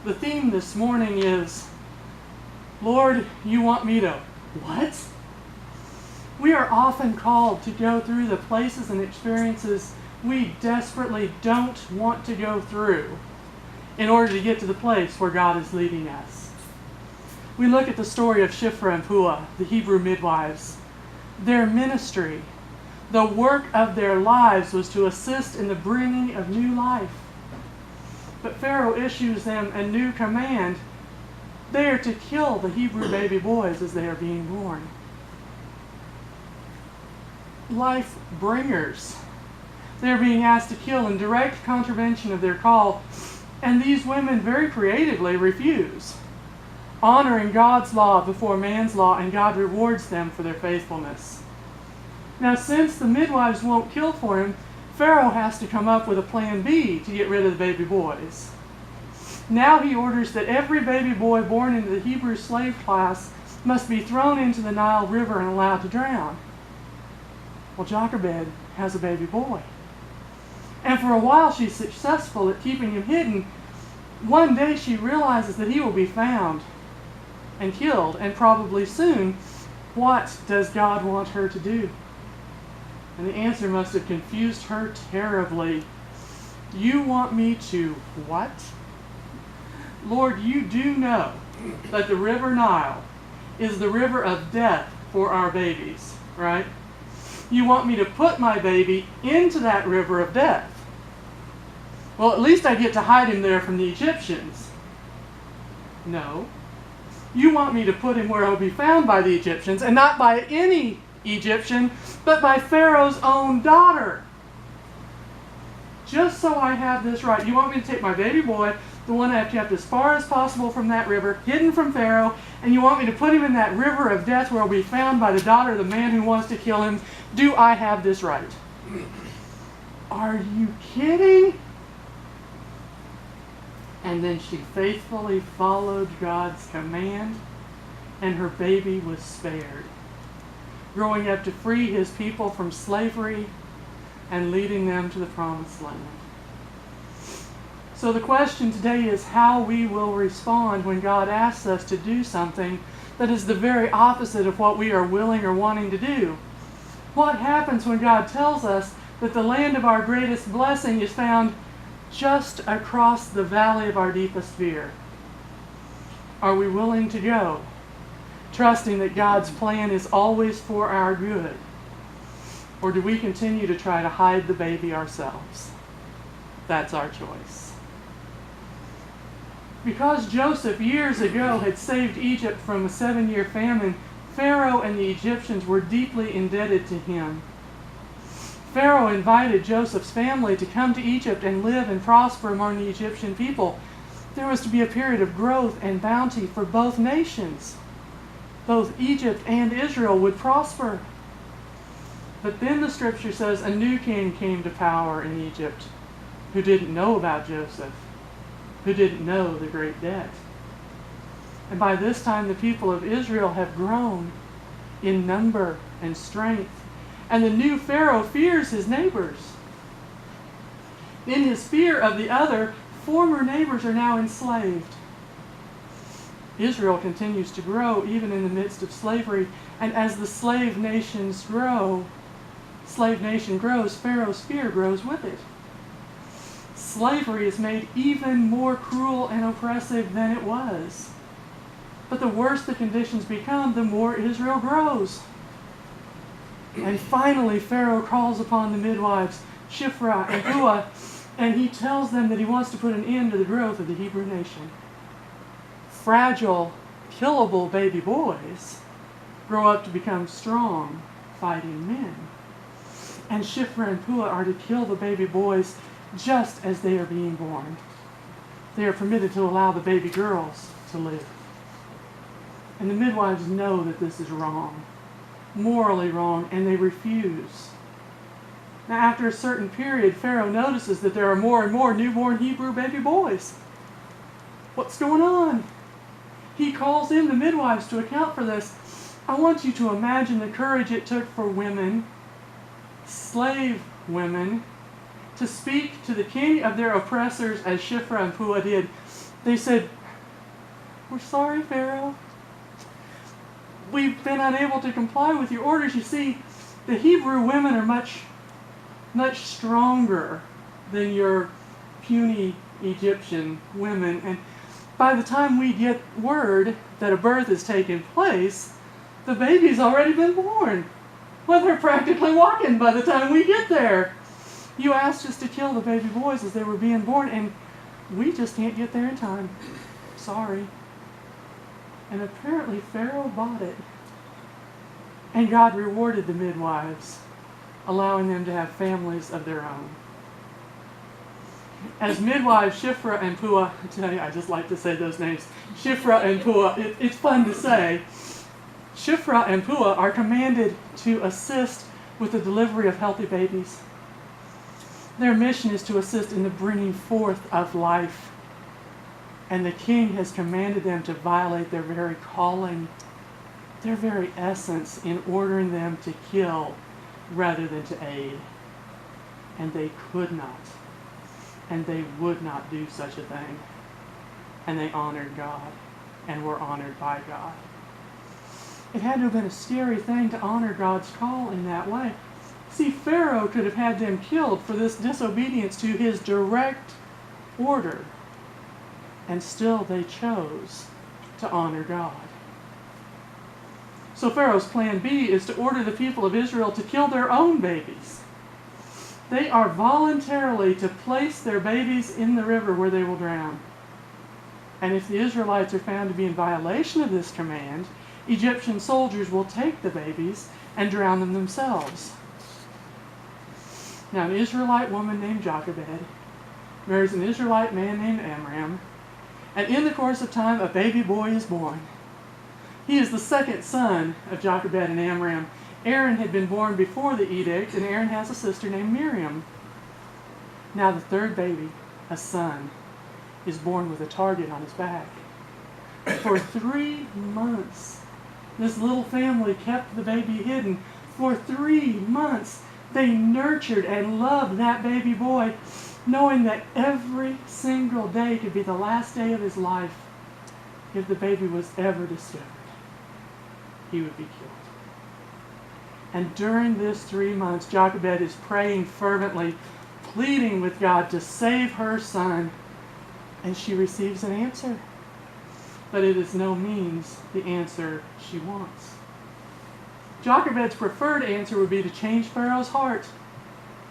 The theme this morning is, Lord, you want me to what? We are often called to go through the places and experiences we desperately don't want to go through in order to get to the place where God is leading us. We look at the story of Shiphrah and Puah, the Hebrew midwives. Their ministry, the work of their lives, was to assist in the bringing of new life. But Pharaoh issues them a new command. They are to kill the Hebrew baby boys as they are being born. Life bringers. They are being asked to kill in direct contravention of their call, and these women very creatively refuse, honoring God's law before man's law, and God rewards them for their faithfulness. Now, since the midwives won't kill for him, Pharaoh has to come up with a plan B to get rid of the baby boys. Now he orders that every baby boy born into the Hebrew slave class must be thrown into the Nile River and allowed to drown. Well, Jochebed has a baby boy. And for a while she's successful at keeping him hidden. One day she realizes that he will be found and killed, and probably soon. What does God want her to do? And the answer must have confused her terribly. You want me to what? Lord, you do know that the river Nile is the river of death for our babies, right? You want me to put my baby into that river of death. Well, at least I get to hide him there from the Egyptians. No. You want me to put him where he'll be found by the Egyptians, and not by any Egyptian, but by Pharaoh's own daughter. Just so I have this right, you want me to take my baby boy, the one I've kept as far as possible from that river, hidden from Pharaoh, and you want me to put him in that river of death where he'll be found by the daughter of the man who wants to kill him. Do I have this right? Are you kidding? And then she faithfully followed God's command, and her baby was spared, growing up to free his people from slavery and leading them to the promised land. So the question today is how we will respond when God asks us to do something that is the very opposite of what we are willing or wanting to do. What happens when God tells us that the land of our greatest blessing is found just across the valley of our deepest fear? Are we willing to go, trusting that God's plan is always for our good? Or do we continue to try to hide the baby ourselves? That's our choice. Because Joseph years ago had saved Egypt from a 7-year famine, Pharaoh and the Egyptians were deeply indebted to him. Pharaoh invited Joseph's family to come to Egypt and live and prosper among the Egyptian people. There was to be a period of growth and bounty for both nations. Both Egypt and Israel would prosper. But then the scripture says a new king came to power in Egypt who didn't know about Joseph, who didn't know the great debt. And by this time the people of Israel have grown in number and strength. And the new Pharaoh fears his neighbors. In his fear of the other, former neighbors are now enslaved. Israel continues to grow even in the midst of slavery. And as the slave nation grows, Pharaoh's fear grows with it. Slavery is made even more cruel and oppressive than it was. But the worse the conditions become, the more Israel grows. And finally, Pharaoh calls upon the midwives, Shiphrah and Puah, and he tells them that he wants to put an end to the growth of the Hebrew nation. Fragile, killable baby boys grow up to become strong, fighting men. And Shiphrah and Puah are to kill the baby boys just as they are being born. They are permitted to allow the baby girls to live. And the midwives know that this is wrong, morally wrong, and they refuse. Now, after a certain period, Pharaoh notices that there are more and more newborn Hebrew baby boys. What's going on? He calls in the midwives to account for this. I want you to imagine the courage it took for women, slave women, to speak to the king of their oppressors as Shiphrah and Puah did. They said, We're sorry, Pharaoh. We've been unable to comply with your orders. You see, the Hebrew women are much stronger than your puny Egyptian women. And by the time we get word that a birth is taking place, the baby's already been born. Well, they're practically walking by the time we get there. You asked us to kill the baby boys as they were being born, and we just can't get there in time. Sorry. And apparently Pharaoh bought it. And God rewarded the midwives, allowing them to have families of their own. As midwives, Shiphrah and Puah, I tell you, I just like to say those names. Shiphrah and Puah, it's fun to say. Shiphrah and Puah are commanded to assist with the delivery of healthy babies. Their mission is to assist in the bringing forth of life. And the king has commanded them to violate their very calling, their very essence, in ordering them to kill rather than to aid. And they could not. And they would not do such a thing. And they honored God and were honored by God. It had to have been a scary thing to honor God's call in that way. See, Pharaoh could have had them killed for this disobedience to his direct order. And still they chose to honor God. So Pharaoh's plan B is to order the people of Israel to kill their own babies. They are voluntarily to place their babies in the river where they will drown. And if the Israelites are found to be in violation of this command, Egyptian soldiers will take the babies and drown them themselves. Now, an Israelite woman named Jochebed marries an Israelite man named Amram, and in the course of time, a baby boy is born. He is the second son of Jochebed and Amram. Aaron had been born before the edict, and Aaron has a sister named Miriam. Now the third baby, a son, is born with a target on his back. For 3 months, this little family kept the baby hidden. For 3 months, they nurtured and loved that baby boy, knowing that every single day could be the last day of his life. If the baby was ever discovered, he would be killed. And during this 3 months, Jochebed is praying fervently, pleading with God to save her son. And she receives an answer. But it is no means the answer she wants. Jochebed's preferred answer would be to change Pharaoh's heart,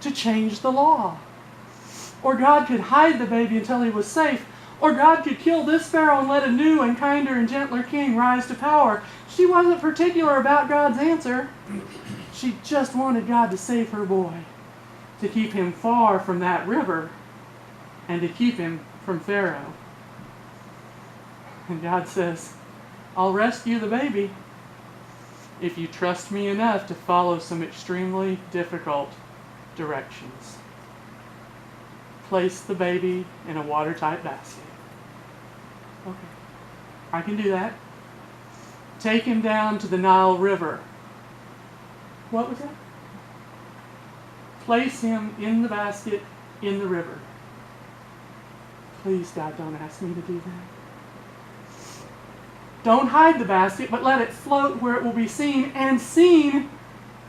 to change the law. Or God could hide the baby until he was safe. Or God could kill this Pharaoh and let a new and kinder and gentler king rise to power. She wasn't particular about God's answer. She just wanted God to save her boy, to keep him far from that river, and to keep him from Pharaoh. And God says, I'll rescue the baby if you trust me enough to follow some extremely difficult directions. Place the baby in a watertight basket. Okay, I can do that. Take him down to the Nile River. What was that? Place him in the basket in the river. Please, God, don't ask me to do that. Don't hide the basket, but let it float where it will be seen, and seen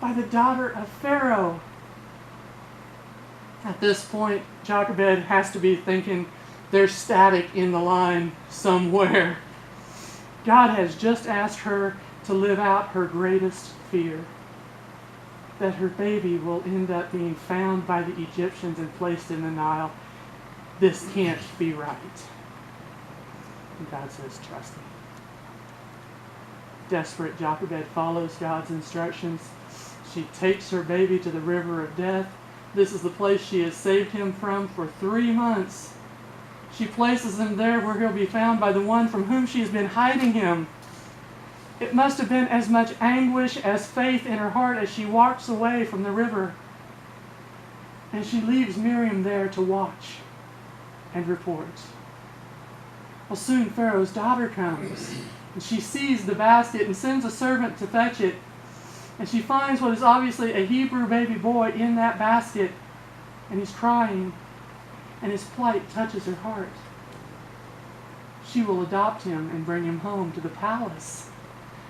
by the daughter of Pharaoh. At this point, Jochebed has to be thinking there's static in the line somewhere. God has just asked her to live out her greatest fear, that her baby will end up being found by the Egyptians and placed in the Nile. This can't be right. And God says, trust me. Desperate, Jochebed follows God's instructions. She takes her baby to the river of death. This is the place she has saved him from for 3 months. She places him there where he'll be found by the one from whom she has been hiding him. It must have been as much anguish as faith in her heart as she walks away from the river. And she leaves Miriam there to watch and report. Well, soon Pharaoh's daughter comes, and she sees the basket and sends a servant to fetch it. And she finds what is obviously a Hebrew baby boy in that basket, and he's crying, and his plight touches her heart. she will adopt him and bring him home to the palace,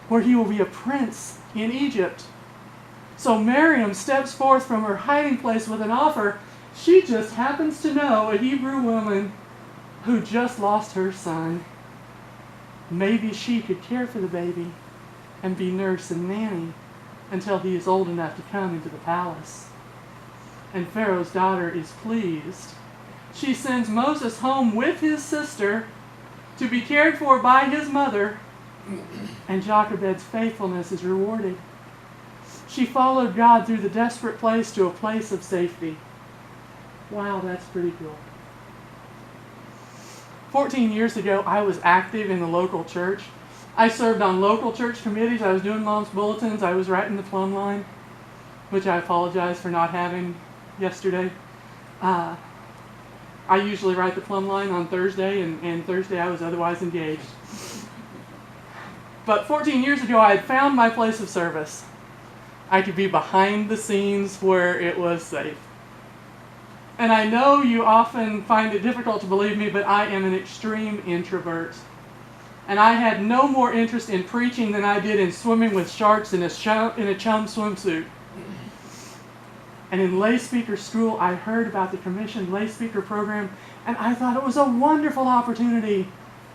where he will be a prince in Egypt. So Miriam steps forth from her hiding place with an offer. She just happens to know a Hebrew woman who just lost her son. Maybe she could care for the baby and be nurse and nanny until he is old enough to come into the palace. And Pharaoh's daughter is pleased. She sends Moses home with his sister to be cared for by his mother, and Jochebed's faithfulness is rewarded. She followed God through the desperate place to a place of safety. Wow, that's pretty cool. 14 years ago, I was active in the local church. I served on local church committees. I was doing mom's bulletins. I was writing the Plum line, which I apologize for not having yesterday. I usually write the Plum line on Thursday, and Thursday I was otherwise engaged. But 14 years ago, I had found my place of service. I could be behind the scenes where it was safe. And I know you often find it difficult to believe me, but I am an extreme introvert. And I had no more interest in preaching than I did in swimming with sharks in a chum swimsuit. And in lay speaker school, I heard about the commissioned lay speaker program, and I thought it was a wonderful opportunity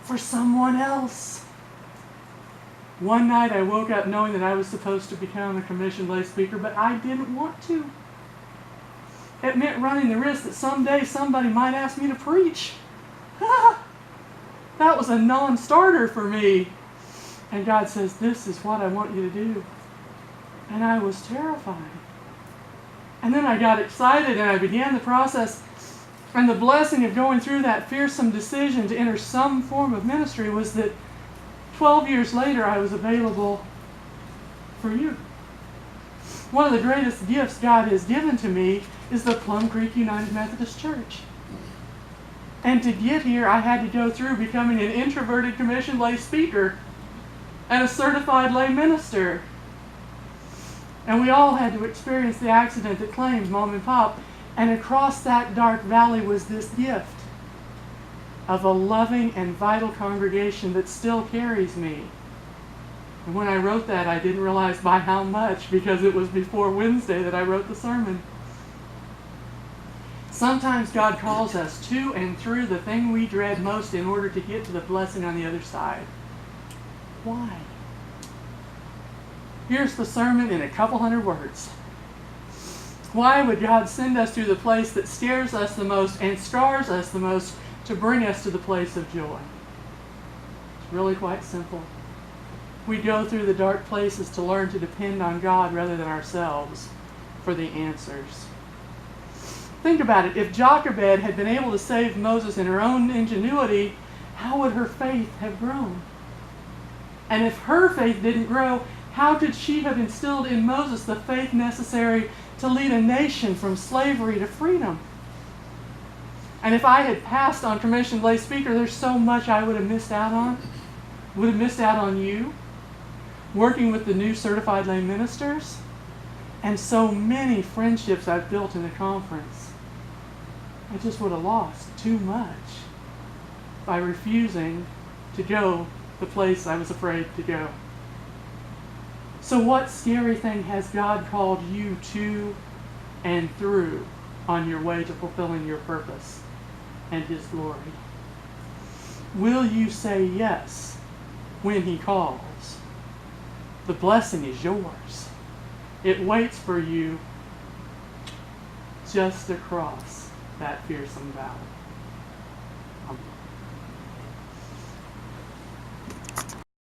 for someone else. One night I woke up knowing that I was supposed to become a commissioned lay speaker, but I didn't want to. It meant running the risk that someday somebody might ask me to preach. That was a non-starter for me. And God says, this is what I want you to do. And I was terrified. And then I got excited and I began the process. And the blessing of going through that fearsome decision to enter some form of ministry was that 12 years later I was available for you. One of the greatest gifts God has given to me is the Plum Creek United Methodist Church. And to get here, I had to go through becoming an introverted commissioned lay speaker and a certified lay minister. And we all had to experience the accident that claimed Mom and Pop. And across that dark valley was this gift of a loving and vital congregation that still carries me. And when I wrote that, I didn't realize by how much, because it was before Wednesday that I wrote the sermon. Sometimes God calls us to and through the thing we dread most in order to get to the blessing on the other side. Why? Here's the sermon in a couple hundred words. Why would God send us through the place that scares us the most and scars us the most to bring us to the place of joy? It's really quite simple. We go through the dark places to learn to depend on God rather than ourselves for the answers. Think about it. If Jochebed had been able to save Moses in her own ingenuity, how would her faith have grown? And if her faith didn't grow, how could she have instilled in Moses the faith necessary to lead a nation from slavery to freedom? And if I had passed on commissioned lay speaker, there's so much I would have missed out on. Would have missed out on you, working with the new certified lay ministers, and so many friendships I've built in the conference. I just would have lost too much by refusing to go the place I was afraid to go. So what scary thing has God called you to and through on your way to fulfilling your purpose and His glory? Will you say yes when He calls? The blessing is yours. It waits for you just across that fearsome valley.